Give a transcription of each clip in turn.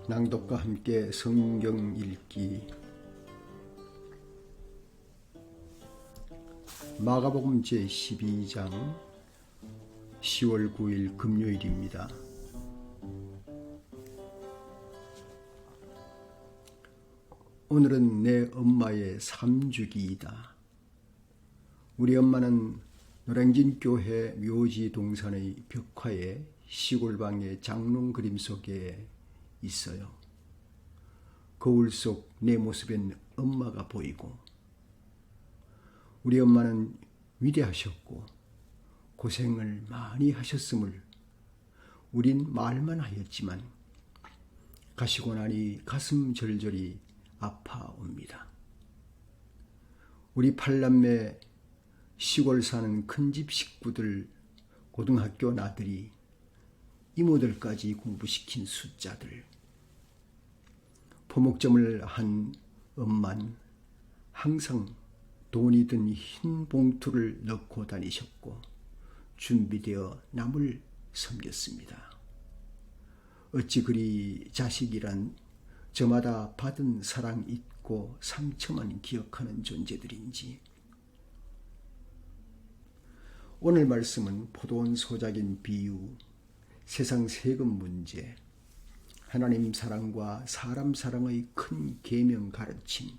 낭독과 함께 성경 읽기. 마가복음 제12장 10월 9일 금요일입니다. 오늘은 내 엄마의 3주기이다. 우리 엄마는 노량진교회 묘지 동산의 벽화에 시골방의 장롱 그림 속에 있어요. 거울 속 내 모습엔 엄마가 보이고, 우리 엄마는 위대하셨고 고생을 많이 하셨음을 우린 말만 하였지만 가시고 나니 가슴 절절히 아파옵니다. 우리 팔남매 시골 사는 큰집 식구들, 고등학교 나들이, 이모들까지 공부시킨 숫자들, 포목점을 한 엄만 항상 돈이 든 흰 봉투를 넣고 다니셨고 준비되어 남을 섬겼습니다. 어찌 그리 자식이란 저마다 받은 사랑 잊고 상처만 기억하는 존재들인지. 오늘 말씀은 포도원 소작인 비유, 세상 세금 문제, 하나님 사랑과 사람 사랑의 큰 계명 가르침,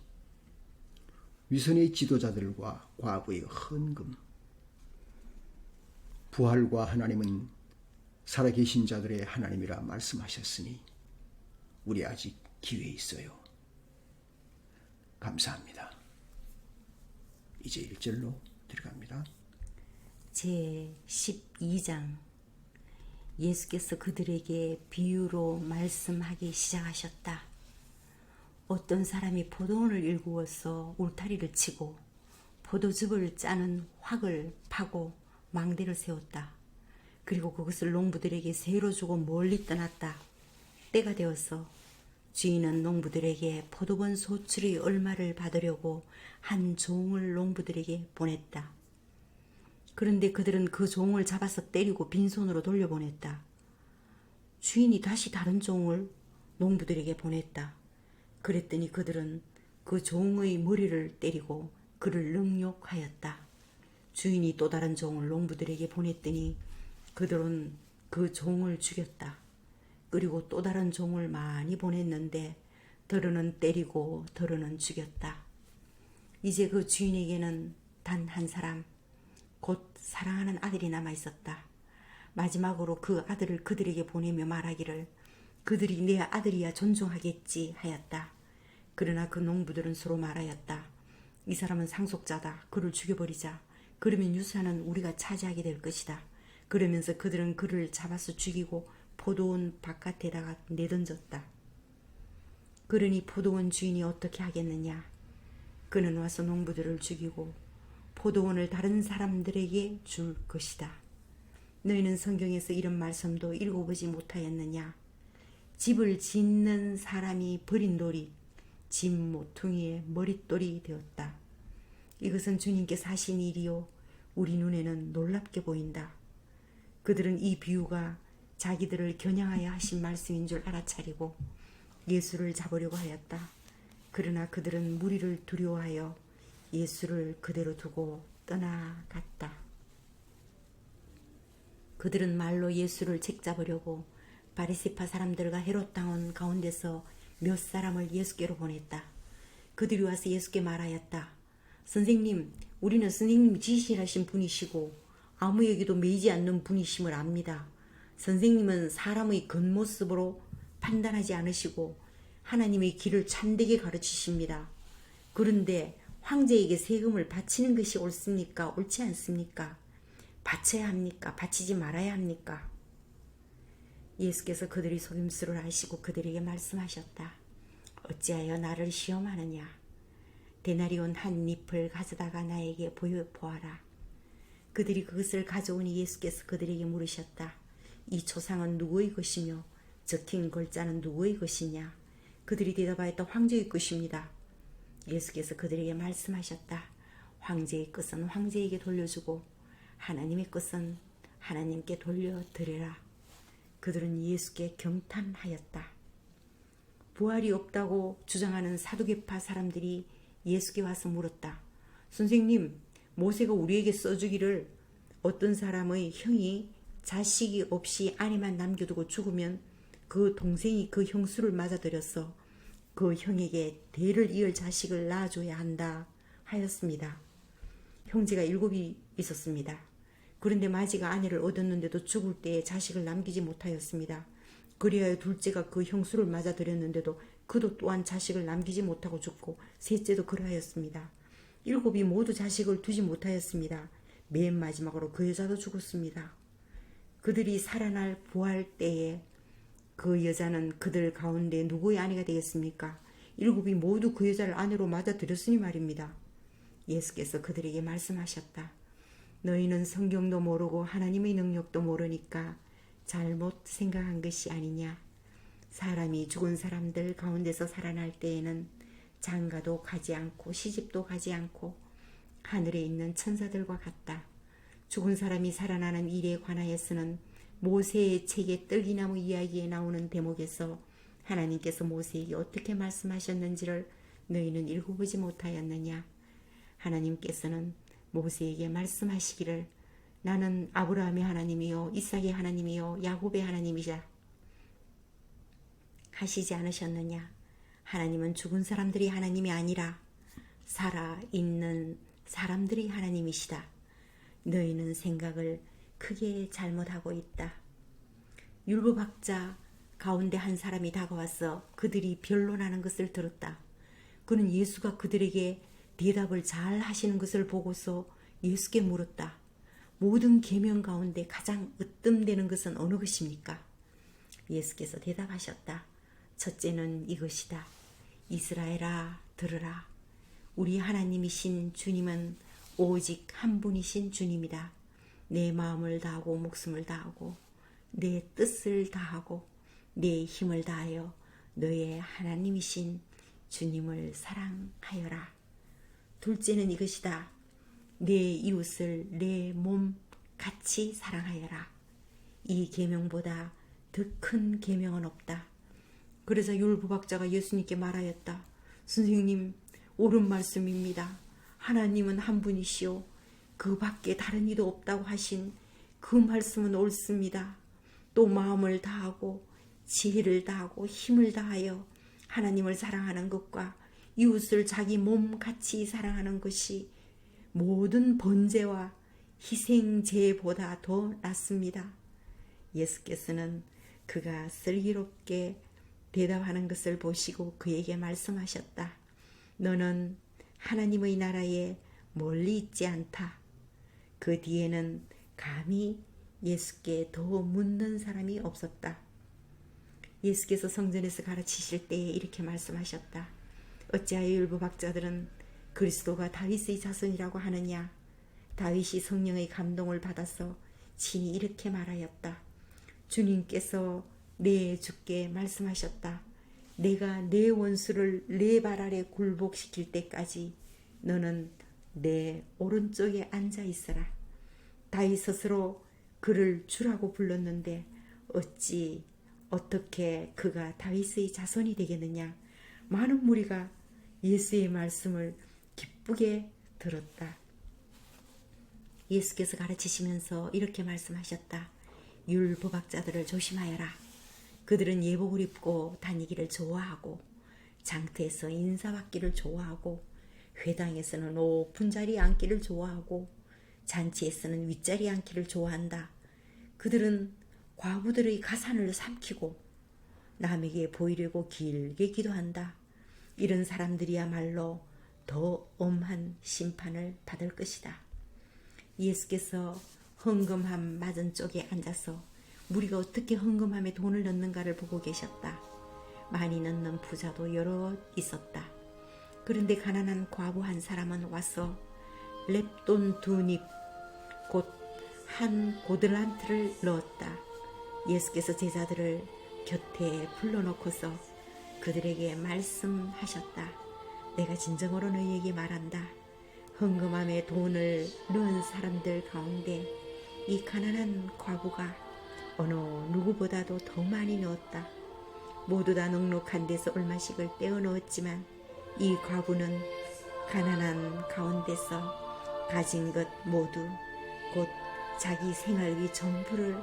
위선의 지도자들과 과부의 헌금, 부활과 하나님은 살아계신 자들의 하나님이라 말씀하셨으니 우리 아직 기회 있어요. 감사합니다. 이제 1절로 들어갑니다. 제12장. 예수께서 그들에게 비유로 말씀하기 시작하셨다. 어떤 사람이 포도원을 일구어서 울타리를 치고 포도즙을 짜는 확을 파고 망대를 세웠다. 그리고 그것을 농부들에게 세로 주고 멀리 떠났다. 때가 되어서 주인은 농부들에게 포도원 소출의 얼마를 받으려고 한 종을 농부들에게 보냈다. 그런데 그들은 그 종을 잡아서 때리고 빈손으로 돌려보냈다. 주인이 다시 다른 종을 농부들에게 보냈다. 그랬더니 그들은 그 종의 머리를 때리고 그를 능욕하였다. 주인이 또 다른 종을 농부들에게 보냈더니 그들은 그 종을 죽였다. 그리고 또 다른 종을 많이 보냈는데 더러는 때리고 더러는 죽였다. 이제 그 주인에게는 단 한 사람, 곧 사랑하는 아들이 남아 있었다. 마지막으로 그 아들을 그들에게 보내며 말하기를 그들이 내 아들이야 존중하겠지 하였다. 그러나 그 농부들은 서로 말하였다. 이 사람은 상속자다. 그를 죽여버리자. 그러면 유산은 우리가 차지하게 될 것이다. 그러면서 그들은 그를 잡아서 죽이고 포도원 바깥에다가 내던졌다. 그러니 포도원 주인이 어떻게 하겠느냐? 그는 와서 농부들을 죽이고 포도원을 다른 사람들에게 줄 것이다. 너희는 성경에서 이런 말씀도 읽어보지 못하였느냐? 집을 짓는 사람이 버린 돌이 집 모퉁이의 머릿돌이 되었다. 이것은 주님께서 하신 일이요 우리 눈에는 놀랍게 보인다. 그들은 이 비유가 자기들을 겨냥하여 하신 말씀인 줄 알아차리고 예수를 잡으려고 하였다. 그러나 그들은 무리를 두려워하여 예수를 그대로 두고 떠나갔다. 그들은 말로 예수를 책잡으려고 바리새파 사람들과 헤롯 당원 가운데서 몇 사람을 예수께로 보냈다. 그들이 와서 예수께 말하였다. 선생님, 우리는 선생님이 지시하신 분이시고 아무에게도 매이지 않는 분이심을 압니다. 선생님은 사람의 겉모습으로 판단하지 않으시고 하나님의 길을 참되게 가르치십니다. 그런데 황제에게 세금을 바치는 것이 옳습니까? 옳지 않습니까? 바쳐야 합니까? 바치지 말아야 합니까? 예수께서 그들의 속임수를 아시고 그들에게 말씀하셨다. 어찌하여 나를 시험하느냐? 데나리온 한 잎을 가져다가 나에게 보아라. 그들이 그것을 가져오니 예수께서 그들에게 물으셨다. 이 초상은 누구의 것이며 적힌 글자는 누구의 것이냐? 그들이 대답하였다. 황제의 것입니다. 예수께서 그들에게 말씀하셨다. 황제의 것은 황제에게 돌려주고 하나님의 것은 하나님께 돌려드리라. 그들은 예수께 경탄하였다. 부활이 없다고 주장하는 사두개파 사람들이 예수께 와서 물었다. 선생님, 모세가 우리에게 써주기를 어떤 사람의 형이 자식이 없이 아내만 남겨두고 죽으면 그 동생이 그 형수를 맞아들여서 그 형에게 대를 이을 자식을 낳아줘야 한다 하였습니다. 형제가 7이 있었습니다. 그런데 마지가 아내를 얻었는데도 죽을 때에 자식을 남기지 못하였습니다. 그리하여 둘째가 그 형수를 맞아들였는데도 그도 또한 자식을 남기지 못하고 죽고 셋째도 그러하였습니다. 7이 모두 자식을 두지 못하였습니다. 맨 마지막으로 그 여자도 죽었습니다. 그들이 살아날 부활 때에 그 여자는 그들 가운데 누구의 아내가 되겠습니까? 7이 모두 그 여자를 아내로 맞아들였으니 말입니다. 예수께서 그들에게 말씀하셨다. 너희는 성경도 모르고 하나님의 능력도 모르니까 잘못 생각한 것이 아니냐. 사람이 죽은 사람들 가운데서 살아날 때에는 장가도 가지 않고 시집도 가지 않고 하늘에 있는 천사들과 같다. 죽은 사람이 살아나는 일에 관하여서는 모세의 책의 떨기나무 이야기에 나오는 대목에서 하나님께서 모세에게 어떻게 말씀하셨는지를 너희는 읽어보지 못하였느냐. 하나님께서는 모세에게 말씀하시기를 나는 아브라함의 하나님이요 이삭의 하나님이요 야곱의 하나님이자 하시지 않으셨느냐. 하나님은 죽은 사람들이 하나님이 아니라 살아있는 사람들이 하나님이시다. 너희는 생각을 크게 잘못하고 있다. 율법학자 가운데 한 사람이 다가와서 그들이 변론하는 것을 들었다. 그는 예수가 그들에게 대답을 잘 하시는 것을 보고서 예수께 물었다. 모든 계명 가운데 가장 으뜸되는 것은 어느 것입니까? 예수께서 대답하셨다. 첫째는 이것이다. 이스라엘아 들으라. 우리 하나님이신 주님은 오직 한 분이신 주님이다. 내 마음을 다하고 목숨을 다하고 내 뜻을 다하고 내 힘을 다하여 너의 하나님이신 주님을 사랑하여라. 둘째는 이것이다. 내 이웃을 내 몸 같이 사랑하여라. 이 계명보다 더 큰 계명은 없다. 그래서 율법학자가 예수님께 말하였다. 선생님, 옳은 말씀입니다. 하나님은 한 분이시오. 그 밖에 다른 이도 없다고 하신 그 말씀은 옳습니다. 또 마음을 다하고 지혜를 다하고 힘을 다하여 하나님을 사랑하는 것과 이웃을 자기 몸같이 사랑하는 것이 모든 번제와 희생제보다 더 낫습니다. 예수께서는 그가 슬기롭게 대답하는 것을 보시고 그에게 말씀하셨다. 너는 하나님의 나라에 멀리 있지 않다. 그 뒤에는 감히 예수께 더 묻는 사람이 없었다. 예수께서 성전에서 가르치실 때에 이렇게 말씀하셨다. 어찌하여 율법학자들은 그리스도가 다윗의 자손이라고 하느냐. 다윗이 성령의 감동을 받아서 친히 이렇게 말하였다. 주님께서 내 주께 말씀하셨다. 내가 내 원수를 내 발 아래 굴복시킬 때까지 너는 내 오른쪽에 앉아 있어라. 다윗 스스로 그를 주라고 불렀는데 어떻게 그가 다윗의 자손이 되겠느냐. 많은 무리가 예수의 말씀을 기쁘게 들었다. 예수께서 가르치시면서 이렇게 말씀하셨다. 율법학자들을 조심하여라. 그들은 예복을 입고 다니기를 좋아하고 장터에서 인사받기를 좋아하고 회당에서는 높은 자리에 앉기를 좋아하고 잔치에서는 윗자리에 앉기를 좋아한다. 그들은 과부들의 가산을 삼키고 남에게 보이려고 길게 기도한다. 이런 사람들이야말로 더 엄한 심판을 받을 것이다. 예수께서 헌금함 맞은 쪽에 앉아서 무리가 어떻게 헌금함에 돈을 넣는가를 보고 계셨다. 많이 넣는 부자도 여럿 있었다. 그런데 가난한 과부 한 사람은 와서 렙돈 2닙 곧 한 고들란트를 넣었다. 예수께서 제자들을 곁에 불러놓고서 그들에게 말씀하셨다. 내가 진정으로 너희에게 말한다. 헌금함에 돈을 넣은 사람들 가운데 이 가난한 과부가 어느 누구보다도 더 많이 넣었다. 모두 다 넉넉한 데서 얼마씩을 떼어 넣었지만 이 과부는 가난한 가운데서 가진 것 모두 곧 자기 생활비 전부를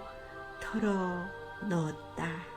털어 넣었다.